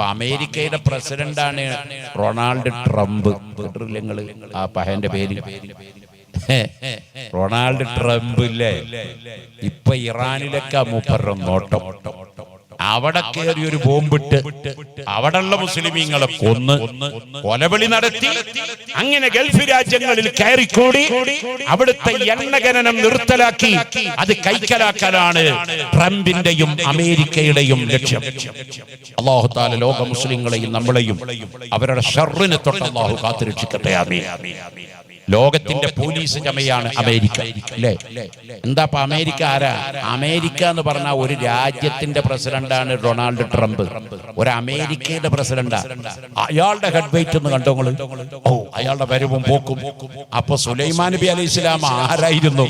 ഇപ്പൊ അമേരിക്കയുടെ പ്രസിഡന്റാണ് റൊണാൾഡ് ട്രംപ്. കേട്ടിട്ടില്ല നിങ്ങള് ആ പഹന്റെ പേര്? റൊണാൾഡ് ട്രംപ് ഇല്ലേ? ഇപ്പൊ ഇറാനിലൊക്കെ മൂപ്പരുടെ നോട്ടം. അവിടെ കയറി ഒരു ബോംബിട്ട് അവിടെയുള്ള മുസ്ലിമീങ്ങളെ കൊന്ന് കൊലവിളി നടത്തി. അങ്ങനെ ഗൾഫ് രാജ്യങ്ങളിൽ കയറിക്കൂടി അവിടുത്തെ എണ്ണ ഖനനം നിർത്തലാക്കി അത് കൈക്കലാക്കലാണ് ട്രംപിന്റെയും അമേരിക്കയുടെയും ലക്ഷ്യം. അല്ലാഹു തആല ലോക മുസ്ലിങ്ങളെയും നമ്മളെയും അവരുടെ ഷർറിനെ തൊട്ട് അല്ലാഹു കാത്തുരക്ഷിക്കട്ടെ. ആമീൻ. ലോകത്തിന്റെ പോലീസ് ചമയാണ് അമേരിക്ക അല്ലേ? എന്താ ഇപ്പൊ അമേരിക്ക ആരാ? അമേരിക്ക എന്ന് പറഞ്ഞാൽ ഒരു രാജ്യത്തിന്റെ പ്രസിഡന്റാണ് ഡൊണാൾഡ് ട്രംപ്. ഒരു അമേരിക്കയുടെ പ്രസിഡന്റാ. അയാളുടെ ഹെഡ് വെയിറ്റ് ഒന്ന് കണ്ടോങ്ങള്. ഓ, അയാളുടെ വരവും പോക്കും. അപ്പൊ സുലൈമാൻ നബി അലൈഹി സ്വലാം ആരായിരുന്നു?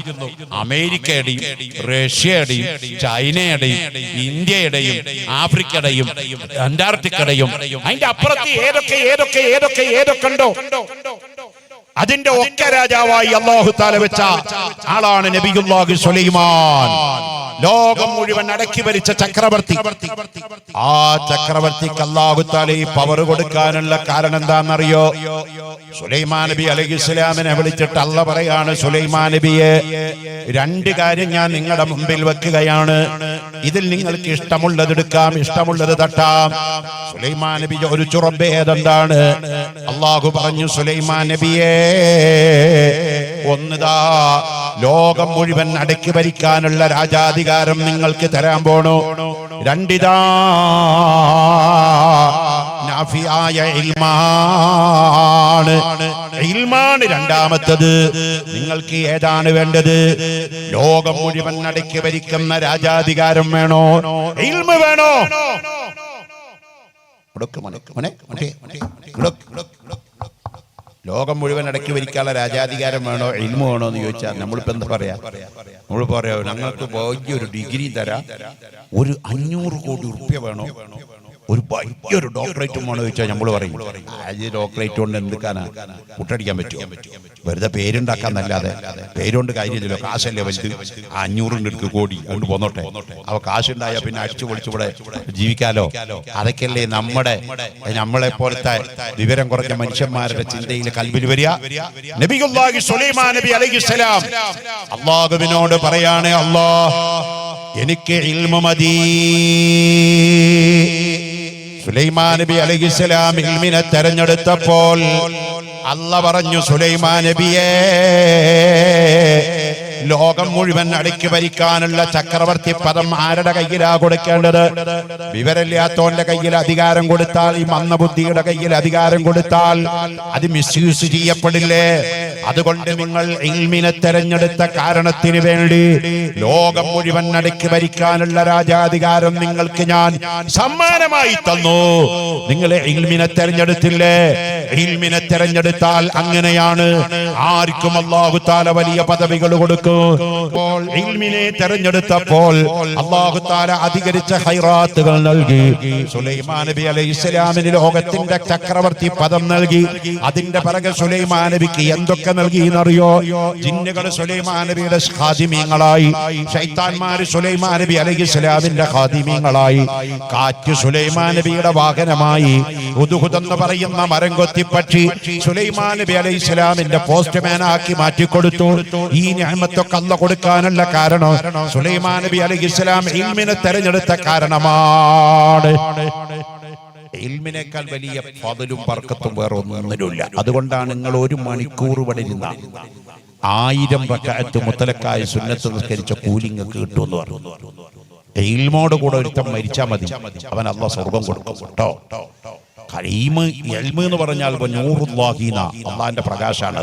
അമേരിക്കയുടെയും റഷ്യയുടെയും ചൈനയുടെയും ഇന്ത്യയുടെയും ആഫ്രിക്കയുടെയും അന്റാർട്ടിക്കയുടെയും അതിന്റെ അപ്പുറത്ത് ഏതൊക്കെ ഉണ്ടോ അതിന്റെ ഒക്കെ രാജാവായി അല്ലാഹു തആല വെച്ച ആളാണ് നബിയുല്ലാഹി സുലൈമാൻ. ലോകം മുഴുവൻ അടക്കി ഭരിച്ച ചക്രവർത്തി. ആ ചക്രവർത്തിക്ക് അല്ലാഹു തആല ഈ പവർ കൊടുക്കാനുള്ള കാരണം എന്താണെന്നറിയോ? സുലൈമാൻ നബി അലൈഹിസ്സലാമിനെ വിളിച്ചിട്ട് അല്ലാഹു പറയാണ്, സുലൈമാൻ നബിയെ, രണ്ട് കാര്യം ഞാൻ നിങ്ങളുടെ മുമ്പിൽ വെക്കുകയാണ്. ഇതിൽ നിങ്ങൾക്ക് ഇഷ്ടമുള്ളത് എടുക്കാം, ഇഷ്ടമുള്ളത് തട്ടാം. സുലൈമാൻ നബി ഒരു ചുറബേതെന്താണ്? അല്ലാഹു പറഞ്ഞു, സുലൈമാൻ നബിയെ, ഒന്നുതാ ലോകം മുഴുവൻ അടക്കി ഭരിക്കാനുള്ള രാജാധികാരം നിങ്ങൾക്ക് തരാൻ പോണു. രണ്ടിതാ നാഫിയായ ഇൽമാണ് രണ്ടാമത്തത്. നിങ്ങൾക്ക് ഏതാണ് വേണ്ടത്? ലോകം മുഴുവൻ അടക്കി ഭരിക്കുന്ന രാജാധികാരം വേണോ? ഇൽമ വേണോ? ലോകം മുഴുവൻ അടക്കി ഭരിക്കാനുള്ള രാജാധികാരം വേണോ, ഇൽമ വേണോ എന്ന് ചോദിച്ചാൽ നമ്മളിപ്പോ എന്താ പറയാ? നമ്മൾ പറയാ, ഞങ്ങൾക്ക് വലിയൊരു ഡിഗ്രി തരാം, ഒരു 500 കോടി റുപ്യ വേണോ, ഒരു വലിയൊരു ഡോക്ടറേറ്റും വേണോ ചോദിച്ചാൽ നമ്മൾ പറയും, ഡോക്ടറേറ്റ് കൊണ്ട് എന്തൊക്കാനാ മുട്ടടിക്കാൻ പറ്റുമോ? വെറുതെ പേരുണ്ടാക്കാൻ നല്ലാതെ പേരുകൊണ്ട് കാര്യമില്ലല്ലോ. കാശല്ലേ വലുത്. 500 കോടി കൊണ്ട് പോന്നോട്ടെ, അവ കാശുണ്ടായ പിന്നെ അടിച്ചു പൊളിച്ചുകൂടെ ജീവിക്കാലോ. അതൊക്കെയല്ലേ നമ്മളെ പോലത്തെ വിവരം കുറഞ്ഞ മനുഷ്യന്മാരുടെ ചിന്തയിൽ കൽബിൽ വരിക. നബിയുല്ലാഹി സുലൈമാൻ നബി അലൈഹിസ്സലാം അല്ലാഹുവിനോട് പറയാണ്, അല്ലാഹ്, എനിക്ക് ഇൽമ മതി. സുലൈമാൻ നബി അലൈഹിസ്സലാം ഇൽമിനെ തെരഞ്ഞെടുത്തപ്പോൾ അല്ലാഹ് പറഞ്ഞു, സുലൈമാൻ നബിയേ, ലോകം മുഴുവൻ അടക്കി ഭരിക്കാനുള്ള ചക്രവർത്തി പദം ആരുടെ കയ്യിലാ കൊടുക്കേണ്ടത്? വിവരമില്ലാത്തോന്റെ കയ്യിൽ അധികാരം കൊടുത്താൽ, ഈ മന്ദബുദ്ധിയുടെ കയ്യിൽ അധികാരം കൊടുത്താൽ അത് മിസ്യൂസ് ചെയ്യപ്പെടില്ലേ? അതുകൊണ്ട് നിങ്ങൾ ഇൽമിനെ തെരഞ്ഞെടുത്ത കാരണത്തിന് വേണ്ടി ലോകം മുഴുവൻ അടക്കി ഭരിക്കാനുള്ള രാജാധികാരം നിങ്ങൾക്ക് ഞാൻ സമ്മാനമായി തന്നു. നിങ്ങൾ ഇൽമിനെ തെരഞ്ഞെടുത്തില്ലേ? ഇൽമിനെ തെരഞ്ഞെടുത്താൽ അങ്ങനെയാണ്. ആർക്കും അല്ലാഹു തആല വലിയ പദവികൾ കൊടുക്കും. ഇൽമിനെ തെരഞ്ഞെടുത്തപ്പോൾ അല്ലാഹു തആല അധികരിച്ച ഖൈറാത്തുകൾ നൽകി. സുലൈമാൻ നബി അലൈഹിസ്സലാമിന് ലോകത്തിന്റെ ചക്രവർത്തി പദം നൽകി. അതിന്റെ പിറകെ സുലൈമാൻ നബിക്ക് എന്തൊക്കെ നൽകി എന്നറിയോ? ജിന്നുകൾ സുലൈമാൻ നബിയുടെ ഖാദിമീങ്ങളായി, ശൈത്താൻമാർ സുലൈമാൻ നബി അലൈഹിസ്സലാമിന്റെ ഖാദിമീങ്ങളായി, കാറ്റ് സുലൈമാൻ നബിയുടെ വാഹനമായി, ഹുദ്ഹുദ് എന്ന് പറയുന്ന മരം കൊത്തി പക്ഷി സുലൈമാൻ നബി അലൈഹിസ്സലാമിന്റെ പോസ്റ്റ്മാൻ ആക്കി മാറ്റിക്കൊടുത്തു. ഈ നിഅമത്തൊക്കെ അല്ലാഹ് കൊടുക്കാനുള്ള കാരണം സുലൈമാൻ നബി അലൈഹിസ്സലാം ഇൽമിനെ തെരഞ്ഞെടുത്ത കാരണമാണ്. ഇൽമിനേക്കാൾ വലിയ ഫضലും ബർക്കത്തും വേറെ ഒന്നിനുമില്ല. അതുകൊണ്ടാണ് നിങ്ങൾ 1 മണിക്കൂർ ഇവിടെ ഇരുന്ന 1000 റക്അത്ത് മുത്തലക്കായ സുന്നത്ത് നിസ്കരിച്ച കൂലിങ്ങൾക്ക് കിട്ടുമെന്ന് പറഞ്ഞു. ഇൽമോട് കൂടെ ഒരുത്തം മരിച്ചാൽ മതി, അവൻ അല്ലാഹ് സ്വർഗ്ഗം കൊടുക്കും കേട്ടോ. ഇൽമ് എന്ന് പറഞ്ഞാൽ നൂറുല്ലാഹി, അല്ലാഹുവിന്റെ പ്രകാശമാണ്.